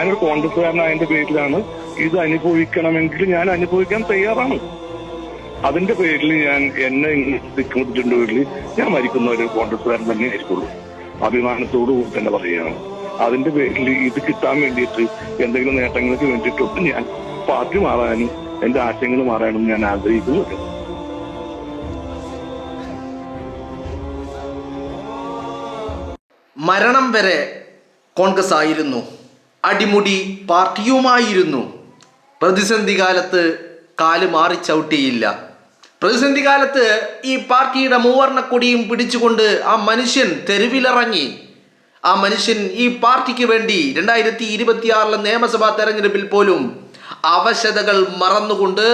ഞാനൊരു കോൺഗ്രസ്സുകാരനായതിന്റെ പേരിലാണ് ഇത് അനുഭവിക്കണമെങ്കിൽ ഞാൻ അനുഭവിക്കാൻ തയ്യാറാണ്. അതിന്റെ പേരിൽ എന്നെ നിൽക്കുന്നതിന്റെ പേരിൽ ഞാൻ മരിക്കുന്ന ഒരു കോൺഗ്രസ്സുകാരൻ തന്നെ ആയിരിക്കുള്ളൂ. അഭിമാനത്തോടു കൂടി തന്നെ പറയുകയാണ്. അതിന്റെ പേരിൽ ഇത് കിട്ടാൻ വേണ്ടിയിട്ട് എന്തെങ്കിലും നേട്ടങ്ങൾക്ക് വേണ്ടിയിട്ടൊക്കെ ഞാൻ പാർട്ടി മാറാനും എന്റെ ആശയങ്ങൾ മാറാനും ഞാൻ ആഗ്രഹിക്കുന്നുണ്ട്. മരണം വരെ കോൺഗ്രസ് ആയിരുന്നു, അടിമുടി പാർട്ടിയുമായിരുന്നു. പ്രതിസന്ധി കാലത്ത് കാല് മാറി ചവിട്ടിയില്ല. പ്രതിസന്ധി കാലത്ത് ഈ പാർട്ടിയുടെ മൂവർണ്ണക്കൊടിയും പിടിച്ചുകൊണ്ട് ആ മനുഷ്യൻ തെരുവിലിറങ്ങി. ആ മനുഷ്യൻ ഈ പാർട്ടിക്ക് വേണ്ടി 2026 നിയമസഭാ തെരഞ്ഞെടുപ്പിൽ പോലും അവശതകൾ മറന്നുകൊണ്ട്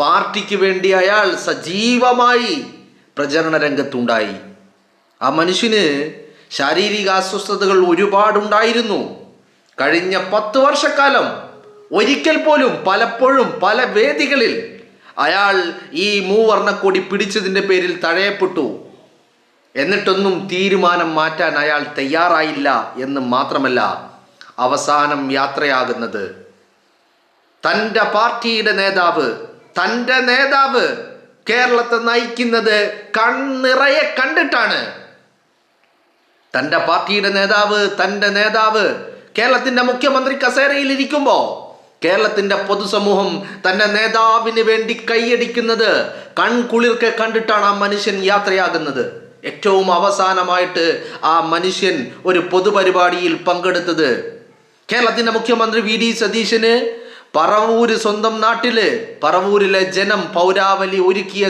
പാർട്ടിക്ക് വേണ്ടി അയാൾ സജീവമായി പ്രചരണ രംഗത്തുണ്ടായി. ആ മനുഷ്യന് ശാരീരിക അസ്വസ്ഥതകൾ ഒരുപാടുണ്ടായിരുന്നു. കഴിഞ്ഞ 10 വർഷക്കാലം ഒരിക്കൽ പോലും പലപ്പോഴും പല വേദികളിൽ അയാൾ ഈ മൂവർണ്ണക്കൊടി പിടിച്ചതിൻ്റെ പേരിൽ തഴയപ്പെട്ടു. എന്നിട്ടൊന്നും തീരുമാനം മാറ്റാൻ അയാൾ തയ്യാറായില്ല എന്ന് മാത്രമല്ല, അവസാനം യാത്രയാകുന്നത് തൻ്റെ പാർട്ടിയുടെ നേതാവ് കേരളത്തെ നയിക്കുന്നത് കണ്ണിറയെ കണ്ടിട്ടാണ്. തൻ്റെ പാർട്ടിയുടെ നേതാവ് കേരളത്തിൻ്റെ മുഖ്യമന്ത്രി കസേരയിൽ ഇരിക്കുമ്പോൾ കേരളത്തിൻ്റെ പൊതുസമൂഹം തൻ്റെ നേതാവിന് വേണ്ടി കൈയടിക്കുന്നത് കൺകുളിർക്കെ കണ്ടിട്ടാണ് ആ മനുഷ്യൻ യാത്രയാകുന്നത്. ഏറ്റവും അവസാനമായിട്ട് ആ മനുഷ്യൻ ഒരു പൊതുപരിപാടിയിൽ പങ്കെടുത്തത് കേരളത്തിൻ്റെ മുഖ്യമന്ത്രി വി ഡി സതീശന് പറവൂര് സ്വന്തം നാട്ടില് പറവൂരിലെ ജനം പൗരാവലി ഒരുക്കിയ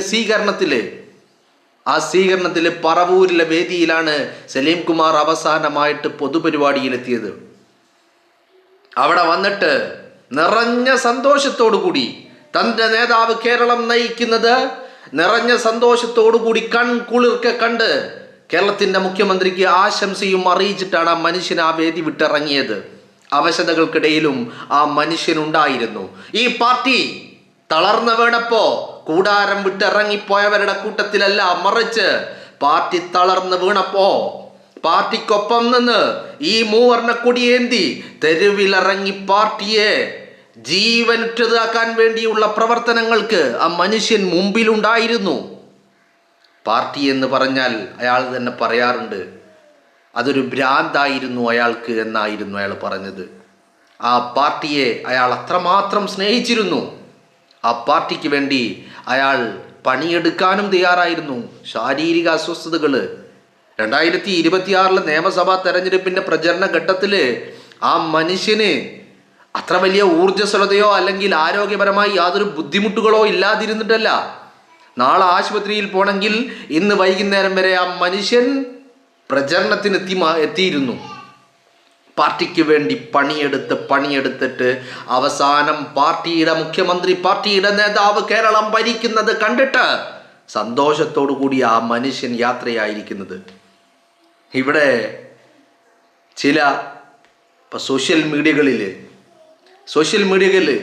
ആ സ്വീകരണത്തിൽ പറവൂരിലെ വേദിയിലാണ് സലീം കുമാർ അവസാനമായിട്ട് പൊതുപരിപാടിയിലെത്തിയത്. അവിടെ വന്നിട്ട് നിറഞ്ഞ സന്തോഷത്തോടു കൂടി തൻ്റെ നേതാവ് കേരളം നയിക്കുന്നത് നിറഞ്ഞ സന്തോഷത്തോടു കൂടി കൺകുളിർക്കെ കണ്ട് കേരളത്തിൻ്റെ മുഖ്യമന്ത്രിക്ക് ആശംസയും അറിയിച്ചിട്ടാണ് ആ മനുഷ്യൻ ആ വേദി വിട്ടിറങ്ങിയത്. അവശതകൾക്കിടയിലും ആ മനുഷ്യനുണ്ടായിരുന്നു. ഈ പാർട്ടി തളർന്നു വീണപ്പോ കൂടാരം വിട്ടിറങ്ങിപ്പോയവരുടെ കൂട്ടത്തിലല്ല, മറിച്ച് പാർട്ടി തളർന്നു വീണപ്പോ പാർട്ടിക്കൊപ്പം നിന്ന് ഈ മൂവർണ്ണക്കൊടിയേന്തി തെരുവിലിറങ്ങി പാർട്ടിയെ ജീവനുറ്റതാക്കാൻ വേണ്ടിയുള്ള പ്രവർത്തനങ്ങൾക്ക് ആ മനുഷ്യൻ മുമ്പിലുണ്ടായിരുന്നു. പാർട്ടി എന്ന് പറഞ്ഞാൽ അയാൾ തന്നെ പറയാറുണ്ട്, അതൊരു ഭ്രാന്തായിരുന്നു അയാൾക്ക് എന്നായിരുന്നു അയാൾ പറഞ്ഞത്. ആ പാർട്ടിയെ അയാൾ അത്രമാത്രം സ്നേഹിച്ചിരുന്നു. ആ പാർട്ടിക്ക് വേണ്ടി അയാൾ പണിയെടുക്കാനും തയ്യാറായിരുന്നു. ശാരീരിക അസ്വസ്ഥതകൾ 2026 നിയമസഭാ തെരഞ്ഞെടുപ്പിൻ്റെ പ്രചരണ ഘട്ടത്തിൽ ആ മനുഷ്യന് അത്ര വലിയ ഊർജ്ജസ്വലതയോ അല്ലെങ്കിൽ ആരോഗ്യപരമായി യാതൊരു ബുദ്ധിമുട്ടുകളോ ഇല്ലാതിരുന്നിട്ടല്ല. നാളെ ആശുപത്രിയിൽ പോകണമെങ്കിൽ ഇന്ന് വൈകുന്നേരം വരെ ആ മനുഷ്യൻ പ്രചരണത്തിന് എത്തിയിരുന്നു. പാർട്ടിക്ക് വേണ്ടി പണിയെടുത്തിട്ട് അവസാനം പാർട്ടിയുടെ മുഖ്യമന്ത്രി, പാർട്ടിയുടെ നേതാവ് കേരളം ഭരിക്കുന്നത് കണ്ടിട്ട് സന്തോഷത്തോടു കൂടി ആ മനുഷ്യൻ യാത്രയായിരിക്കുന്നത്. ഇവിടെ ചില സോഷ്യൽ മീഡിയകളിൽ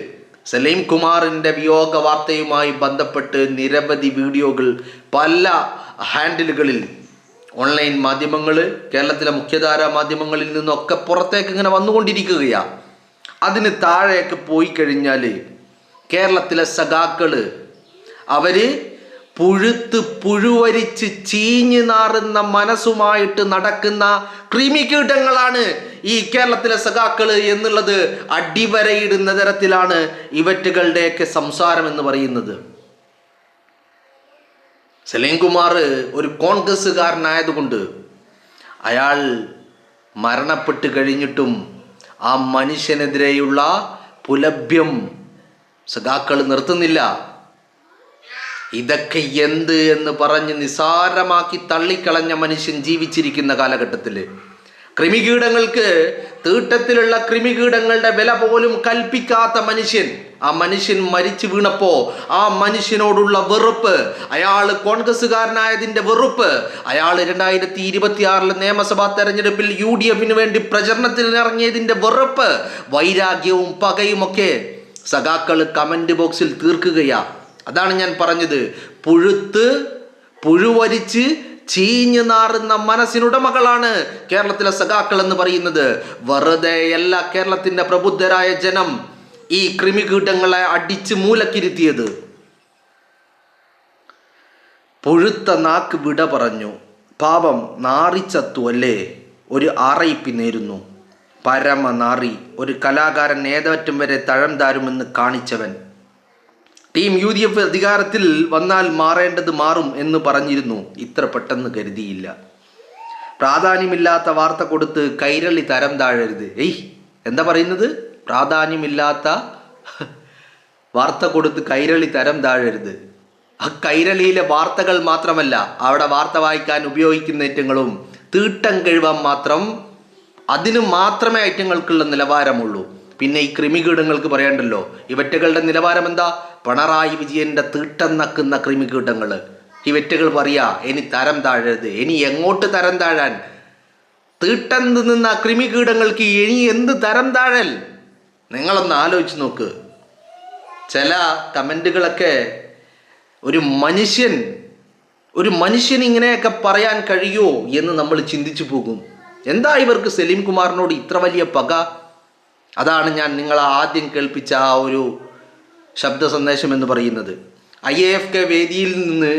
സലീം കുമാറിൻ്റെ വിയോഗ വാർത്തയുമായി ബന്ധപ്പെട്ട് നിരവധി വീഡിയോകൾ പല ഹാൻഡിലുകളിൽ ഓൺലൈൻ മാധ്യമങ്ങൾ, കേരളത്തിലെ മുഖ്യധാരാ മാധ്യമങ്ങളിൽ നിന്നൊക്കെ പുറത്തേക്ക് ഇങ്ങനെ വന്നുകൊണ്ടിരിക്കുകയാണ്. അതിന് താഴേക്ക് പോയി കഴിഞ്ഞാൽ കേരളത്തിലെ സഖാക്കൾ അവർ പുഴുവരിച്ച് ചീഞ്ഞു നാറുന്ന മനസ്സുമായിട്ട് നടക്കുന്ന കൃമികീടങ്ങളാണ് ഈ കേരളത്തിലെ സഖാക്കൾ എന്നുള്ളത് അടിവരയിടുന്ന തരത്തിലാണ് ഇവറ്റുകളുടെയൊക്കെ സംസാരം എന്ന് പറയുന്നത്. സലീം കുമാർ ഒരു കോൺഗ്രസ്സുകാരനായതുകൊണ്ട് അയാൾ മരണപ്പെട്ട് കഴിഞ്ഞിട്ടും ആ മനുഷ്യനെതിരെയുള്ള പുലഭ്യം സഖാക്കൾ നിർത്തുന്നില്ല. ഇതൊക്കെ എന്ത് എന്ന് പറഞ്ഞ് നിസാരമാക്കി തള്ളിക്കളഞ്ഞ മനുഷ്യൻ ജീവിച്ചിരിക്കുന്ന കാലഘട്ടത്തിൽ കൃമികീടങ്ങൾക്ക്, തീട്ടത്തിലുള്ള കൃമികീടങ്ങളുടെ വില പോലും കൽപ്പിക്കാത്ത മനുഷ്യൻ, ആ മനുഷ്യൻ മരിച്ചു വീണപ്പോൾ ആ മനുഷ്യനോടുള്ള വെറുപ്പ്, അയാൾ കോൺഗ്രസ്സുകാരനായതിൻ്റെ വെറുപ്പ്, അയാൾ 2026 നിയമസഭാ തെരഞ്ഞെടുപ്പിൽ UDFന് വേണ്ടി പ്രചരണത്തിന് ഇറങ്ങിയതിൻ്റെ വെറുപ്പ്, വൈരാഗ്യവും പകയുമൊക്കെ സഖാക്കൾ കമൻറ്റ് ബോക്സിൽ തീർക്കുകയാണ്. അതാണ് ഞാൻ പറഞ്ഞത്, പുഴുവരിച്ച് ചീഞ്ഞു നാറുന്ന മനസ്സിനുടമകളാണ് കേരളത്തിലെ സഖാക്കൾ എന്ന് പറയുന്നത്. വെറുതെയല്ല കേരളത്തിന്റെ പ്രബുദ്ധരായ ജനം ഈ കൃമികീടങ്ങളെ അടിച്ച് മൂലക്കിരുത്തിയത്. പൊഴുത്ത നാക്ക് വിട പറഞ്ഞു, പാപം നാറിച്ചത്തു അല്ലേ, ഒരു ആറയിപ്പി നേരുന്നു. പരമനാറി, ഒരു കലാകാരൻ ഏതറ്റം വരെ തഴം താരുമെന്ന് കാണിച്ചവൻ. ടീം UDF അധികാരത്തിൽ വന്നാൽ മാറേണ്ടത് മാറും എന്ന് പറഞ്ഞിരുന്നു. ഇത്ര പെട്ടെന്ന് കരുതിയില്ല. പ്രാധാന്യമില്ലാത്ത വാർത്ത കൊടുത്ത് കൈരളി തരം താഴരുത്. എന്താ പറയുന്നത്? പ്രാധാന്യമില്ലാത്ത വാർത്ത കൊടുത്ത് കൈരളി തരം താഴരുത്. ആ കൈരളിയിലെ വാർത്തകൾ മാത്രമല്ല, അവിടെ വാർത്ത വായിക്കാൻ ഉപയോഗിക്കുന്ന ഐറ്റങ്ങളും തീട്ടം കഴിവാൻ മാത്രം, അതിന് മാത്രമേ ഐറ്റങ്ങൾക്കുള്ള നിലവാരമുള്ളൂ. പിന്നെ ഈ കൃമികീടങ്ങൾക്ക് പറയണ്ടല്ലോ, ഇവറ്റകളുടെ നിലവാരം എന്താ? പിണറായി വിജയന്റെ തീട്ടം നക്കുന്ന കൃമികീടങ്ങൾ. ഇവറ്റകൾ പറയാ ഇനി തരം താഴരുത്. ഇനി എങ്ങോട്ട് തരം താഴാൻ? തീട്ടം നിന്ന കൃമികീടങ്ങൾക്ക് ഇനി എന്ത് തരം താഴൽ? നിങ്ങളൊന്ന് ആലോചിച്ച് നോക്ക്. ചില കമൻറ്റുകളൊക്കെ ഒരു മനുഷ്യൻ ഇങ്ങനെയൊക്കെ പറയാൻ കഴിയുമോ എന്ന് നമ്മൾ ചിന്തിച്ചു പോകും. എന്താ ഇവർക്ക് സലീം കുമാറിനോട് ഇത്ര വലിയ പക? അതാണ് ഞാൻ നിങ്ങളെ ആദ്യം കേൾപ്പിച്ച ആ ഒരു ശബ്ദ സന്ദേശം എന്ന് പറയുന്നത്. IAFK വേദിയിൽ നിന്ന്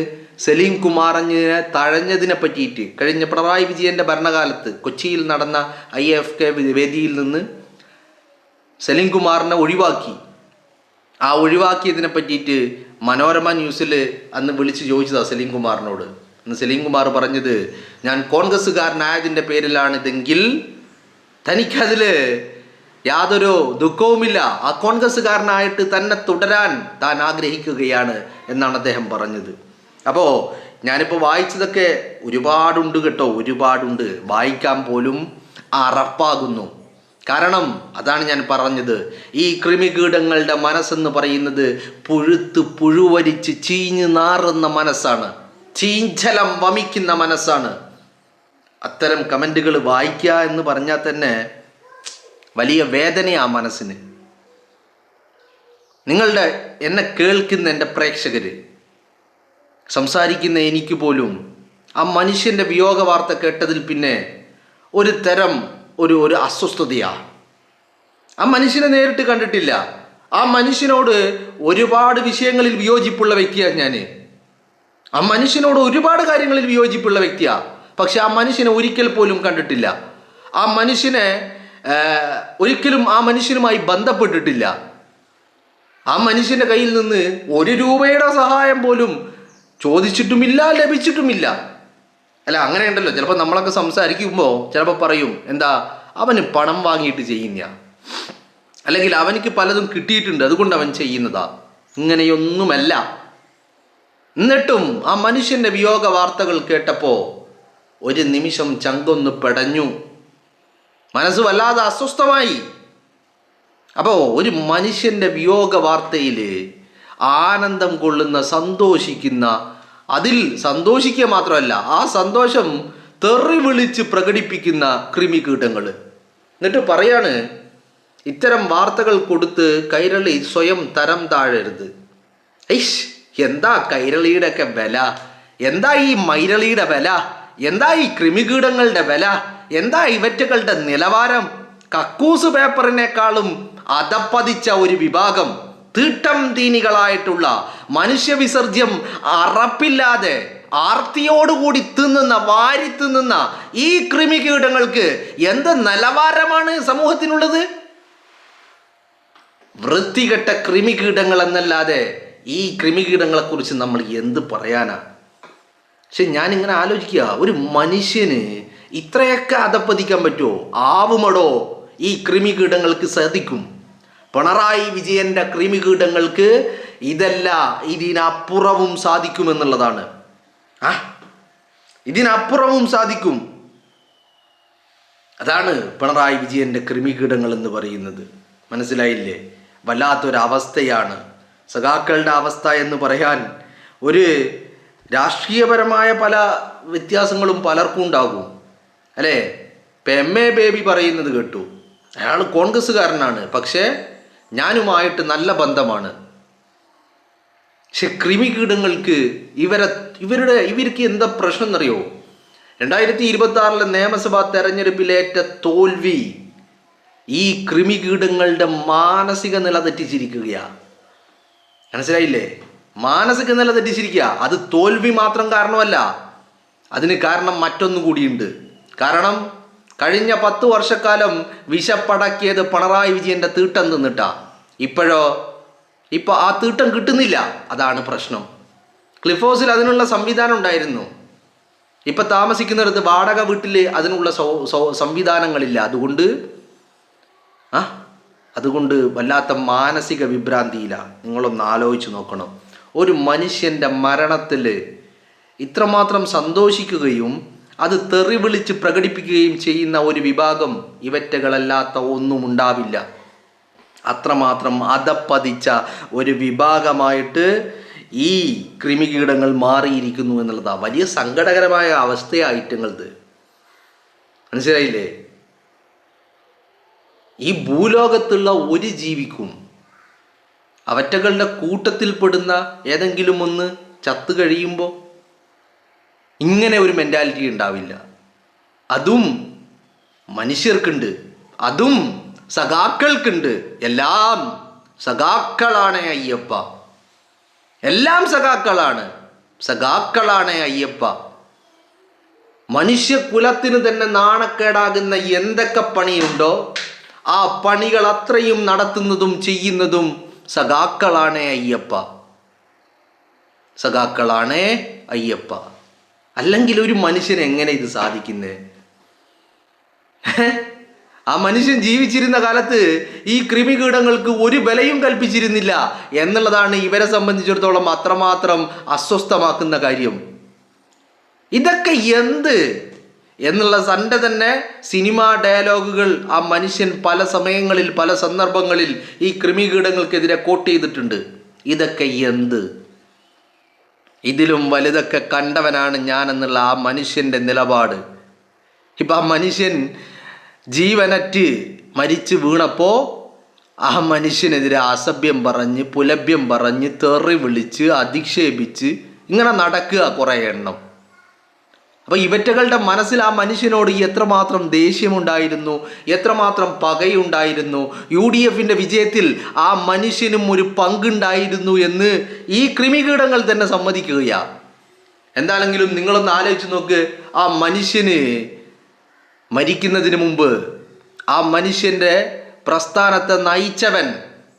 സലീം കുമാറിനെ തഴഞ്ഞതിനെ പറ്റിയിട്ട് കഴിഞ്ഞ പിണറായി വിജയന്റെ ഭരണകാലത്ത് കൊച്ചിയിൽ നടന്ന IAFK വേദിയിൽ നിന്ന് സലീം കുമാറിനെ ഒഴിവാക്കി. ആ ഒഴിവാക്കിയതിനെ പറ്റിയിട്ട് മനോരമ ന്യൂസിൽ അന്ന് വിളിച്ച് ചോദിച്ചതാണ് സലീം കുമാറിനോട്. അന്ന് സലീം കുമാർ പറഞ്ഞത്, ഞാൻ കോൺഗ്രസ്സുകാരനായതിൻ്റെ പേരിലാണിതെങ്കിൽ തനിക്കതിൽ യാതൊരു ദുഃഖവുമില്ല, ആ കോൺഗ്രസ്സുകാരനായിട്ട് തന്നെ തുടരാൻ താൻ ആഗ്രഹിക്കുകയാണ് എന്നാണ് അദ്ദേഹം പറഞ്ഞത്. അപ്പോൾ ഞാനിപ്പോൾ വായിച്ചതൊക്കെ ഒരുപാടുണ്ട് കേട്ടോ, ഒരുപാടുണ്ട്. വായിക്കാൻ പോലും അറപ്പാകുന്നു. കാരണം അതാണ് ഞാൻ പറഞ്ഞത്, ഈ കൃമികീടങ്ങളുടെ മനസ്സെന്ന് പറയുന്നത് പുഴുത്ത് പുഴുവരിച്ച് ചീഞ്ഞ് നാറുന്ന മനസ്സാണ്, ചീഞ്ചലം വമിക്കുന്ന മനസ്സാണ്. അത്തരം കമൻറ്റുകൾ വായിക്കുക എന്ന് പറഞ്ഞാൽ തന്നെ വലിയ വേദനയാ മനസ്സിന്. നിങ്ങളുടെ എന്നെ കേൾക്കുന്ന എൻ്റെ പ്രേക്ഷകർ, സംസാരിക്കുന്ന എനിക്ക് പോലും ആ മനുഷ്യൻ്റെ വിയോഗ വാർത്ത കേട്ടതിൽ പിന്നെ ഒരു തരം ഒരു അസ്വസ്ഥതയാണ്. ആ മനുഷ്യനെ നേരിട്ട് കണ്ടിട്ടില്ല. ആ മനുഷ്യനോട് ഒരുപാട് വിഷയങ്ങളിൽ വിയോജിപ്പുള്ള വ്യക്തിയാണ് ഞാൻ. ആ മനുഷ്യനോട് ഒരുപാട് കാര്യങ്ങളിൽ വിയോജിപ്പുള്ള വ്യക്തിയാണ്. പക്ഷെ ആ മനുഷ്യനെ ഒരിക്കൽ പോലും കണ്ടിട്ടില്ല. ആ മനുഷ്യനെ ഒരിക്കലും ആ മനുഷ്യനുമായി ബന്ധപ്പെട്ടിട്ടില്ല. ആ മനുഷ്യൻ്റെ കയ്യിൽ നിന്ന് 1 രൂപയുടെ സഹായം പോലും ചോദിച്ചിട്ടുമില്ല, ലഭിച്ചിട്ടുമില്ല. അല്ല, അങ്ങനെ ഉണ്ടല്ലോ, ചിലപ്പോൾ നമ്മളൊക്കെ സംസാരിക്കുമ്പോൾ ചിലപ്പോൾ പറയും, എന്താ അവന് പണം വാങ്ങിയിട്ട് ചെയ്യുന്ന, അല്ലെങ്കിൽ അവനിക്ക് പലതും കിട്ടിയിട്ടുണ്ട് അതുകൊണ്ട് അവൻ ചെയ്യുന്നതാ. ഇങ്ങനെയൊന്നുമല്ല. എന്നിട്ടും ആ മനുഷ്യൻ്റെ വിയോഗ വാർത്തകൾ കേട്ടപ്പോൾ ഒരു നിമിഷം ചങ്കൊന്ന് പെടഞ്ഞു, മനസ്സ് വല്ലാതെ അസ്വസ്ഥമായി. അപ്പോൾ ഒരു മനുഷ്യൻ്റെ വിയോഗ വാർത്തയിൽ ആനന്ദം കൊള്ളുന്ന, സന്തോഷിക്കുന്ന, അതിൽ സന്തോഷിക്കുക മാത്രമല്ല ആ സന്തോഷം തെറി വിളിച്ച് പ്രകടിപ്പിക്കുന്ന കൃമികീടങ്ങൾ. എന്നിട്ട് പറയാണ്, ഇത്തരം വാർത്തകൾ കൊടുത്ത് കൈരളി സ്വയം തരം താഴരുത്. എന്താ കൈരളിയുടെ ഒക്കെ വില? എന്താ ഈ മൈരളിയുടെ വില? എന്താ ഈ കൃമികീടങ്ങളുടെ വില? എന്താ ഇവറ്റകളുടെ നിലവാരം? കക്കൂസ് പേപ്പറിനേക്കാളും അധപ്പതിച്ച ഒരു വിഭാഗം തീട്ടം തീനികളായിട്ടുള്ള മനുഷ്യവിസർജ്യം അറപ്പില്ലാതെ ആർത്തിയോടുകൂടി തിന്നുന്ന, വാരി തിന്നുന്ന ഈ കൃമികീടങ്ങൾക്ക് എന്ത് നിലവാരമാണ് സമൂഹത്തിനുള്ളത്? വൃത്തികെട്ട കൃമികീടങ്ങൾ എന്നല്ലാതെ ഈ കൃമികീടങ്ങളെക്കുറിച്ച് നമ്മൾ എന്ത് പറയാനാ? പക്ഷെ ഞാനിങ്ങനെ ആലോചിക്കുക, ഒരു മനുഷ്യന് ഇത്രയൊക്കെ അധപ്പതിക്കാൻ പറ്റുമോ? ആവുമടോ ഈ കൃമികീടങ്ങൾക്ക് സാധിക്കും. പിണറായി വിജയന്റെ കൃമികീടങ്ങൾക്ക് ഇതല്ല, ഇതിനപ്പുറവും സാധിക്കുമെന്നുള്ളതാണ്. ഇതിനപ്പുറവും സാധിക്കും. അതാണ് പിണറായി വിജയന്റെ കൃമികീടങ്ങൾ എന്ന് പറയുന്നത്. മനസ്സിലായില്ലേ? വല്ലാത്തൊരവസ്ഥയാണ് സഖാക്കളുടെ അവസ്ഥ എന്ന് പറയാൻ. ഒരു രാഷ്ട്രീയപരമായ പല വ്യത്യാസങ്ങളും പലർക്കും ഉണ്ടാകും അല്ലേ? ഇപ്പം MA ബേബി പറയുന്നത് കേട്ടു, അയാൾ കോൺഗ്രസ്സുകാരനാണ്, പക്ഷേ ഞാനുമായിട്ട് നല്ല ബന്ധമാണ്. പക്ഷെ കൃമികീടങ്ങൾക്ക് ഇവർക്ക് എന്താ പ്രശ്നം എന്നറിയോ? 2026 നിയമസഭാ തെരഞ്ഞെടുപ്പിലേറ്റ തോൽവി ഈ കൃമികീടങ്ങളുടെ മാനസിക നില തെറ്റിച്ചിരിക്കുകയാണ്. മനസ്സിലായില്ലേ? മാനസിക നില തെറ്റിച്ചിരിക്കുക. അത് തോൽവി മാത്രം കാരണമല്ല, അതിന് കാരണം മറ്റൊന്നു കൂടിയുണ്ട്. കാരണം കഴിഞ്ഞ 10 വർഷക്കാലം വിശപ്പടക്കിയത് പിണറായി വിജയൻ്റെ തീട്ടം തിന്നിട്ടാ. ഇപ്പോൾ ആ തീട്ടം കിട്ടുന്നില്ല. അതാണ് പ്രശ്നം. ക്ലിഫ് ഹൗസിൽ അതിനുള്ള സംവിധാനം ഉണ്ടായിരുന്നു. ഇപ്പം താമസിക്കുന്നിടത്ത് വാടക വീട്ടിൽ അതിനുള്ള സംവിധാനങ്ങളില്ല. അതുകൊണ്ട് വല്ലാത്ത മാനസിക വിഭ്രാന്തിയിലാണ്. നിങ്ങളൊന്ന് ആലോചിച്ച് നോക്കണം. ഒരു മനുഷ്യൻ്റെ മരണത്തിൽ ഇത്രമാത്രം സന്തോഷിക്കുകയും അത് തെറി വിളിച്ച് പ്രകടിപ്പിക്കുകയും ചെയ്യുന്ന ഒരു വിഭാഗം ഇവറ്റകളല്ലാത്ത ഒന്നും ഉണ്ടാവില്ല. അത്രമാത്രം അധപ്പതിച്ച ഒരു വിഭാഗമായിട്ട് ഈ കൃമികീടങ്ങൾ മാറിയിരിക്കുന്നു എന്നുള്ളതാണ് വലിയ സങ്കടകരമായ അവസ്ഥയായിട്ടങ്ങളത്. മനസ്സിലായില്ലേ? ഈ ഭൂലോകത്തുള്ള ഒരു ജീവിക്കും അവറ്റകളുടെ കൂട്ടത്തിൽപ്പെടുന്ന ഏതെങ്കിലും ഒന്ന് ചത്തു കഴിയുമ്പോൾ ഇങ്ങനെ ഒരു മെൻറ്റാലിറ്റി ഉണ്ടാവില്ല. അതും മനുഷ്യർക്കുണ്ട്, അതും സഖാക്കൾക്കുണ്ട്. എല്ലാം സഖാക്കളാണ് അയ്യപ്പ, എല്ലാം സഖാക്കളാണ് അയ്യപ്പ. മനുഷ്യകുലത്തിന് തന്നെ നാണക്കേടാകുന്ന എന്തൊക്കെ പണിയുണ്ടോ ആ പണികൾ അത്രയും നടത്തുന്നതും ചെയ്യുന്നതും സഖാക്കളാണ് അയ്യപ്പ. അല്ലെങ്കിൽ ഒരു മനുഷ്യൻ എങ്ങനെ ഇത് സാധിക്കുന്നത്? ആ മനുഷ്യൻ ജീവിച്ചിരുന്ന കാലത്ത് ഈ കൃമികീടങ്ങൾക്ക് ഒരു വിലയും കൽപ്പിച്ചിരുന്നില്ല എന്നുള്ളതാണ് ഇവരെ സംബന്ധിച്ചിടത്തോളം അത്രമാത്രം അസ്വസ്ഥമാക്കുന്ന കാര്യം. ഇതൊക്കെ എന്ത് എന്നുള്ള തൻ്റെ തന്നെ സിനിമാ ഡയലോഗുകൾ ആ മനുഷ്യൻ പല സമയങ്ങളിൽ പല സന്ദർഭങ്ങളിൽ ഈ കൃമികീടങ്ങൾക്കെതിരെ കോട്ട് ചെയ്തിട്ടുണ്ട്. ഇതൊക്കെ എന്ത്? ഇതിലും വലുതൊക്കെ കണ്ടവനാണ് ഞാൻ എന്നുള്ള ആ മനുഷ്യൻ്റെ നിലപാട്. ഇപ്പം ആ മനുഷ്യൻ ജീവനറ്റ് മരിച്ചു വീണപ്പോൾ ആ മനുഷ്യനെതിരെ അസഭ്യം പറഞ്ഞ് പുലഭ്യം പറഞ്ഞ് തെറി വിളിച്ച് അധിക്ഷേപിച്ച് ഇങ്ങനെ നടക്കുക കുറേ എണ്ണം. അപ്പോൾ ഇവറ്റകളുടെ മനസ്സിൽ ആ മനുഷ്യനോട് എത്രമാത്രം ദേഷ്യമുണ്ടായിരുന്നു, എത്രമാത്രം പകയുണ്ടായിരുന്നു. UDF വിജയത്തിൽ ആ മനുഷ്യനും ഒരു പങ്കുണ്ടായിരുന്നു എന്ന് ഈ കൃമികീടങ്ങൾ തന്നെ സമ്മതിക്കുകയാണ്. എന്താണെങ്കിലും നിങ്ങളൊന്ന് ആലോചിച്ച് നോക്ക്. ആ മനുഷ്യന് മരിക്കുന്നതിന് മുമ്പ് ആ മനുഷ്യൻ്റെ പ്രസ്ഥാനത്തെ നയിച്ചവൻ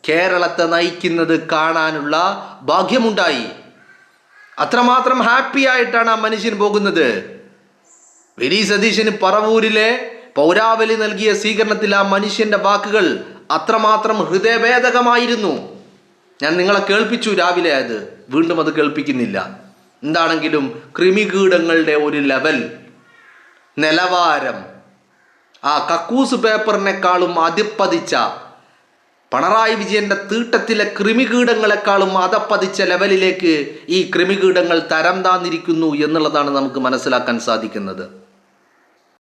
കേരളത്തെ നയിക്കുന്നത് കാണാനുള്ള ഭാഗ്യമുണ്ടായി. അത്രമാത്രം ഹാപ്പി ആയിട്ടാണ് ആ മനുഷ്യൻ പോകുന്നത്. വി സതീശന് പറവൂരിലെ പൗരാവലി നൽകിയ സ്വീകരണത്തിൽ ആ മനുഷ്യൻ്റെ വാക്കുകൾ അത്രമാത്രം ഹൃദയഭേദകമായിരുന്നു. ഞാൻ നിങ്ങളെ കേൾപ്പിച്ചു രാവിലെ, അത് വീണ്ടും അത് കേൾപ്പിക്കുന്നില്ല. എന്താണെങ്കിലും കൃമികീടങ്ങളുടെ ഒരു നിലവാരം ആ കക്കൂസ് പേപ്പറിനേക്കാളും അതിപ്പതിച്ച പിണറായി വിജയൻ്റെ തീട്ടത്തിലെ കൃമികീടങ്ങളെക്കാളും അതപ്പതിച്ച ലെവലിലേക്ക് ഈ കൃമികീടങ്ങൾ തരം താന്നിരിക്കുന്നു എന്നുള്ളതാണ് നമുക്ക് മനസ്സിലാക്കാൻ സാധിക്കുന്നത്.